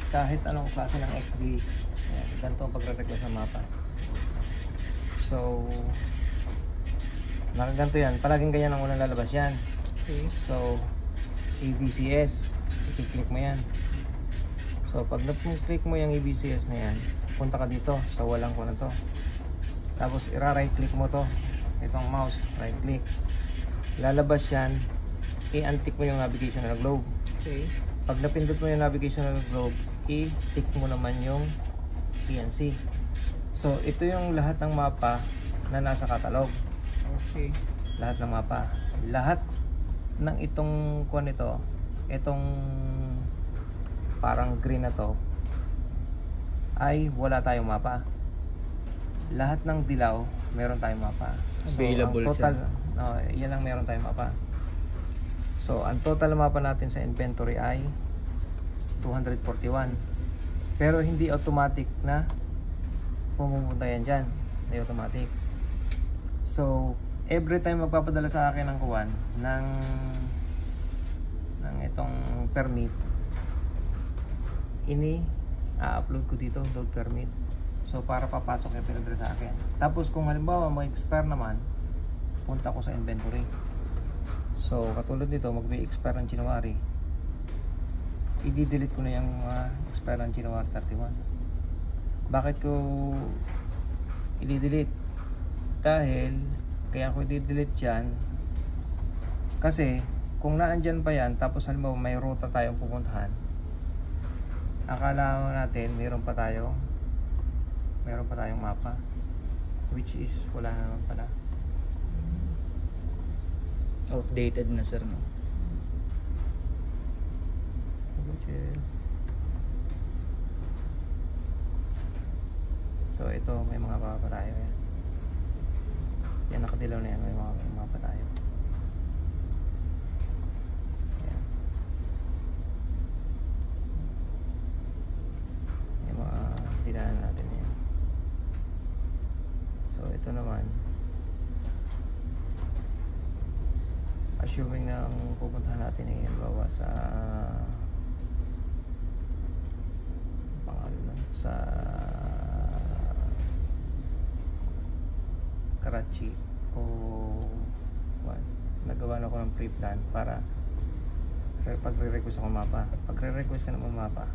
kahit anong klase ng XD. Ayan, ganito ang pagre-request ng mapa. So, nakaganto yan. Palaging ganyan ang unang lalabas yan. Okay. So, EBCS. I-click mo yan. So, pag na-click mo yung EBCS na yan, punta ka dito sa walang ko na to. Tapos, i-right click mo to. Itong mouse, right click. Lalabas yan. I-untick mo yung navigational globe. Okay. Pag napindot mo yung navigational globe, i-tick mo naman yung PNC. So, ito yung lahat ng mapa na nasa catalog. Okay. Lahat ng mapa. Lahat ng itong kuha nito, itong parang green na to, ay wala tayong mapa. Lahat ng dilaw, meron tayong mapa. So, Available ang total, yan lang meron tayong mapa. So, ang total mapa natin sa inventory ay 241. Pero hindi automatic na pumupunta yan dyan. Hindi automatic. So, every time magpapadala sa akin ng kuwan ng itong permit, i-upload ko dito, load permit. So, para papasok yung pinadala sa akin. Tapos, kung halimbawa mag-expire naman, punta ko sa inventory. So, katulad nito, mag-expire ng January. I-delete ko na yung expire ng January 31. Bakit ko i-delete? Dahil, kaya ko i-delete yan, kasi, kung naandyan pa yan, tapos halimbawa may ruta tayong pupuntahan, akala natin mayroon pa tayong mapa, which is wala na naman pala. Outdated na sir, no? So ito, may mga mapa tayo yan. Yan, nakadilaw na yan, may mga mapa tayo. Yan. Yung mga dinaan natin yan. So ito naman, assuming na ang pupuntahan natin ay halimbawa sa sa Karachi o nagawa na ako ng pre-plan para pag-re-request ako mapa. Pag-re-request ka ng mapa,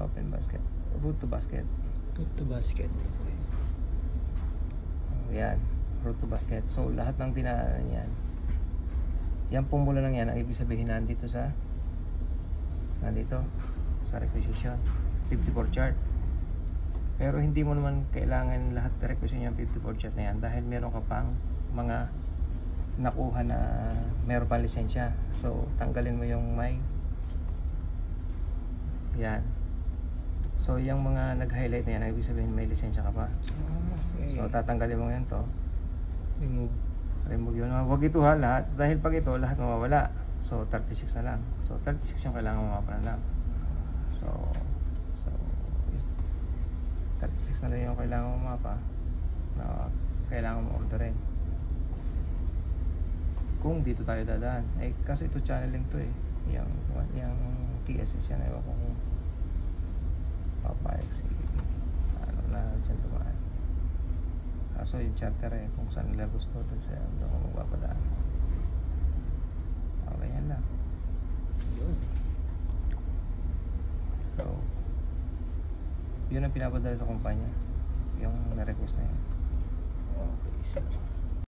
open basket, route to basket. Route to basket. Yan, route to basket. So lahat ng dinaanan yan, yan pumula lang yan, ang ibig sabihin nandito sa requisition 54 chart. Pero hindi mo naman kailangan lahat requisition yung 54 chart na yan, dahil meron ka pang mga nakuha na meron pang lisensya. So tanggalin mo yung may yan. So yung mga nag-highlight na yan, ang ibig sabihin may lisensya ka pa. Okay. So tatanggalin mo yan to, remove yun. Huwag ito ha, lahat, dahil pag ito lahat mawawala. So 36 na lang. So 36 yung kailangan mo mapa na lang. So 36 na lang yung kailangan mo mapa na kailangan mo orderin. Kung dito tayo dadaan, kasi ito channeling to yung TSS yan, ewan ko kung papayag si ano na dyan dumaan. Kaso yung charter kung saan nila gusto dun sa doon ko magpapadaan. Okay, yan lang. Yun. So yun ang pinapadala sa kumpanya, yung na-request na yun. Okay, sir.